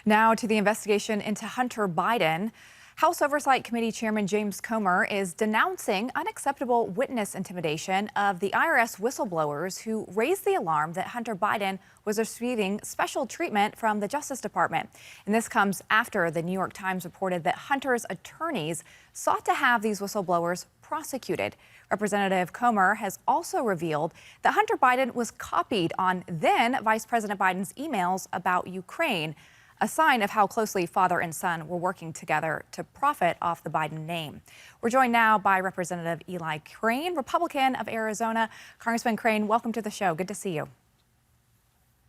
Now to the investigation into Hunter Biden. House Oversight Committee Chairman James Comer is denouncing unacceptable witness intimidation of the IRS whistleblowers who raised the alarm that Hunter Biden was receiving special treatment from the Justice Department. And this comes after the New York Times reported that Hunter's attorneys sought to have these whistleblowers prosecuted. Representative Comer has also revealed that Hunter Biden was copied on then Vice President Biden's emails about Ukraine, a sign of how closely father and son were working together to profit off the Biden name. We're joined now by Representative Eli Crane, Republican of Arizona. Congressman Crane, welcome to the show. Good to see you.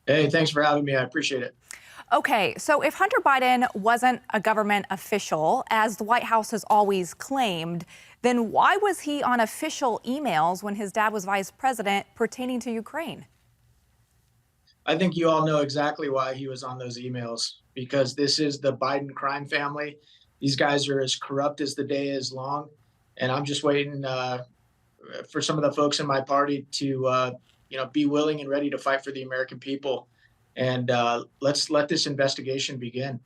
Hey, thanks for having me. I appreciate it. Okay, so if Hunter Biden wasn't a government official, as the White House has always claimed, then why was he on official emails when his dad was vice president pertaining to Ukraine? I think you all know exactly why he was on those emails, because this is the Biden crime family. These guys are as corrupt as the day is long. And I'm just waiting for some of the folks in my party to, be willing and ready to fight for the American people. And let's let this investigation begin.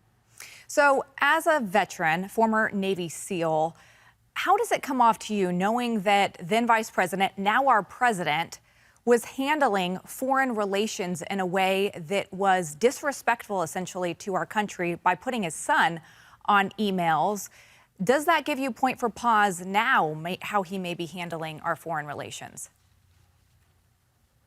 So as a veteran, former Navy SEAL, how does it come off to you knowing that then Vice President, now our president, was handling foreign relations in a way that was disrespectful, essentially, to our country by putting his son on emails? Does that give you point for pause now, how he may be handling our foreign relations?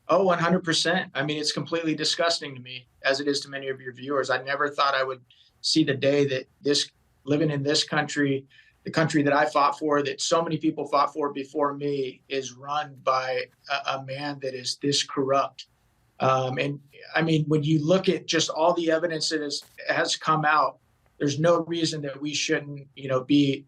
Oh, 100%. I mean, it's completely disgusting to me, as it is to many of your viewers. I never thought I would see the day that living in this country, the country that I fought for, that so many people fought for before me, is run by a man that is this corrupt. And I mean, when you look at just all the evidence that has come out, there's no reason that we shouldn't, be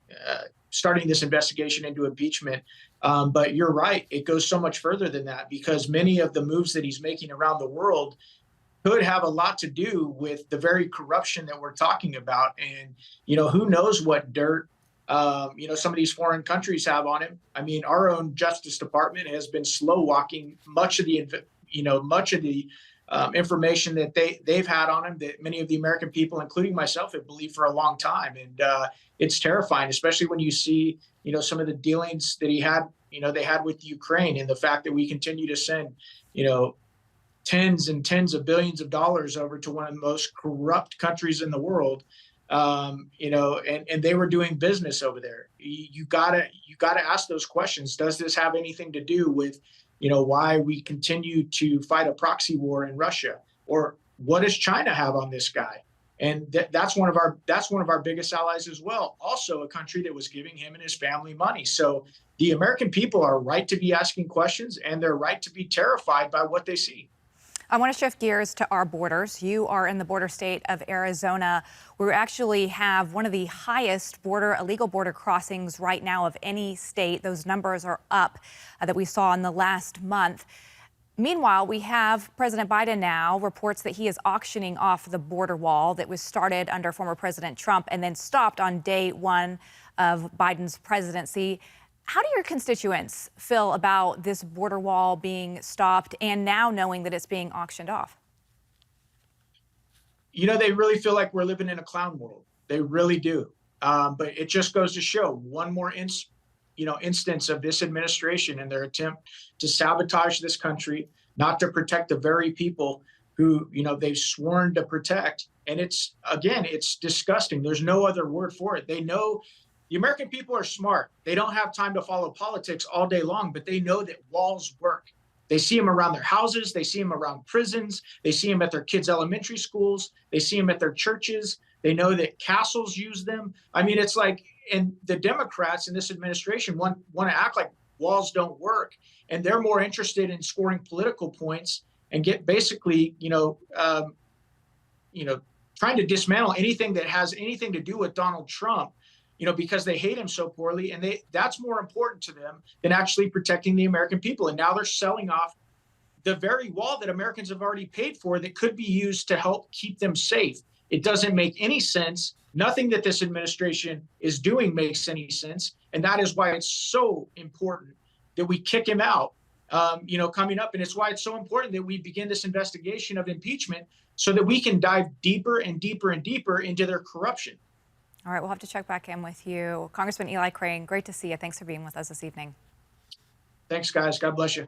starting this investigation into impeachment. But you're right, it goes so much further than that, because many of the moves that he's making around the world could have a lot to do with the very corruption that we're talking about. And, who knows what dirt some of these foreign countries have on him. I mean, our own Justice Department has been slow walking much of the information that they've had on him, that many of the American people, including myself, have believed for a long time. And it's terrifying, especially when you see, some of the dealings that they had with Ukraine, and the fact that we continue to send, tens and tens of billions of dollars over to one of the most corrupt countries in the world. And they were doing business over there. You gotta ask those questions. Does this have anything to do with, why we continue to fight a proxy war in Russia, or what does China have on this guy? And that's one of our biggest allies as well. Also, a country that was giving him and his family money. So the American people are right to be asking questions, and they're right to be terrified by what they see. I want to shift gears to our borders. You are in the border state of Arizona, where we actually have one of the highest illegal border crossings right now of any state. Those numbers are up that we saw in the last month. Meanwhile, we have President Biden now reports that he is auctioning off the border wall that was started under former President Trump and then stopped on day one of Biden's presidency. How do your constituents feel about this border wall being stopped and now knowing that it's being auctioned off? They really feel like we're living in a clown world. They really do. But it just goes to show one more instance of this administration and their attempt to sabotage this country, not to protect the very people who, they've sworn to protect. And it's disgusting. There's no other word for it. They know. The American people are smart. They don't have time to follow politics all day long, but they know that walls work. They see them around their houses. They see them around prisons. They see them at their kids' elementary schools. They see them at their churches. They know that castles use them. I mean, it's like, and the Democrats in this administration want to act like walls don't work. And they're more interested in scoring political points and get basically, trying to dismantle anything that has anything to do with Donald Trump, because they hate him so poorly, and that's more important to them than actually protecting the American people. And now they're selling off the very wall that Americans have already paid for that could be used to help keep them safe. It doesn't make any sense. Nothing that this administration is doing makes any sense. And that is why it's so important that we kick him out, coming up. And it's why it's so important that we begin this investigation of impeachment, so that we can dive deeper and deeper and deeper into their corruption. All right, we'll have to check back in with you. Congressman Eli Crane, great to see you. Thanks for being with us this evening. Thanks, guys. God bless you.